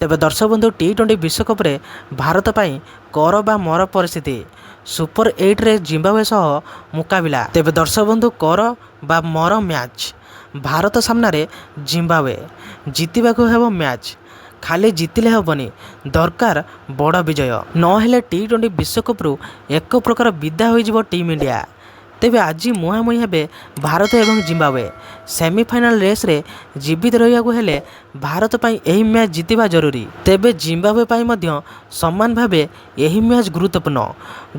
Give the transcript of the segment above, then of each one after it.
तेबे दर्शक बंधु टी20 विश्वकप रे भारत पाई कर बा मर परिस्थिति सुपर 8 रे जिम्बाब्वे सह मुकाबिला। तेबे दर्शक बंधु कर बा मर मैच भारत सामना रे जिम्बाब्वे जितबाक हेब मैच खाली जितिले हेबनी दरकार बड़ विजय नहेले टी20 विश्वकप रु एक प्रकार विदा हो टीम इंडिया। तेबे आज मुहांमुही हेबे भारत एवं जिम्बाब्वे सेमीफाइनल रेस रे जीवित रहियाकु हेले भारत पाई एही मैच जितिबा जरूरी। तेबे जिम्बाब्वे पाई मध्य समान भावे एही मैच गुरुत्वपूर्ण।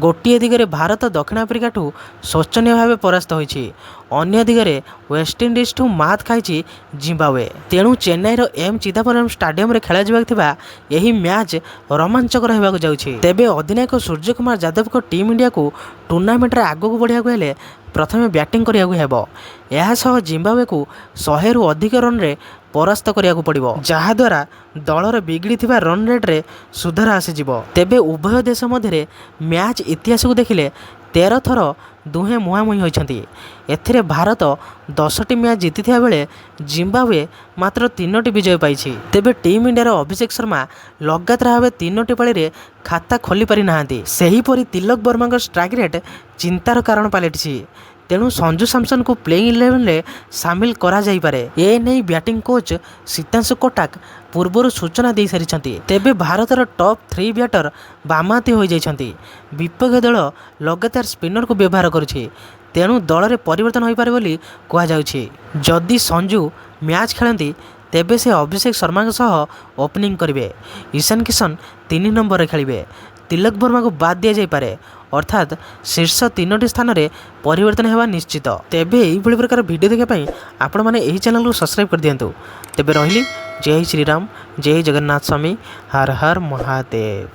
गोटिए दिगरे भारत दक्षिण आफ्रिका ठू शोचनीय भावे परास्त होईछि, अन्य दिगरे वेस्टइंडीज ठू मात खाइछि जिम्बाब्वे। तेणु चेन्नई रो एम चिदम्बरम स्टाडियम रे खेला जिबाक थिबा एही मैच रोमांचकर हेबाकु जाउछि। तेबे अधिनायक सूर्यकुमार यादव को टीम इंडिया को टूर्नामेंट रे आगो बढ़िया हेले प्रथमे बैटिंग करियाकु हेबो। एहा सह जिम्बाब्वे को 100 रु अधिक रन रे परास्त करियाकु पड़िबो, जहा द्वारा दलर बिगड़ी थिबा रन रेट रे सुधार आसीजिबो। तेबे उभय देश मध्य मैच इतिहास को देखिले 13 थर दुहे मुहांमुही होइछन्ति। एथिरे भारत 10टी मैच जीतिथिया बेले जिम्बाब्वे मात्र 3टी विजय पाइछि। तेबे टीम इंडिया रो अभिषेक शर्मा लगातार भावे 3टी पाली रे खाता खोली पारि नाहांती। सेहीपरि तिलक वर्मा स्ट्राइक रेट चिंतार कारण पलटिछि। तेणु संजू सैमसन को प्लेइंग 11 रे सामिल करा जाई पारे। ए नहीं बैटिंग कोच सीतांशु कोटाक पूर्वर सूचना दे सारी। तेबे भारतर टॉप 3 बैटर बामाती हो जाइछन्ति। विपक्ष दल लगातार स्पिनर को व्यवहार करुछि, तेणु दल रे परिवर्तन हो पारे बोली कहा जाउछि। जदि संजू मैच खेलती तेबे से अभिषेक शर्मा सह ओपनिंग करेंगे। ईशान किशन 3 नंबर रे खेलिबे। तिलक वर्मा को बाद दिया जाई पारे, अर्थात शीर्ष 3टी स्थान में परिवर्तन होगा निश्चित। तेबे यही प्रकार वीडियो देखा आपण मैंने यही चैनल को सब्सक्राइब कर दिंतु। तेबे रहिली जय श्रीराम, जय जगन्नाथ स्वामी, हर हर महादेव।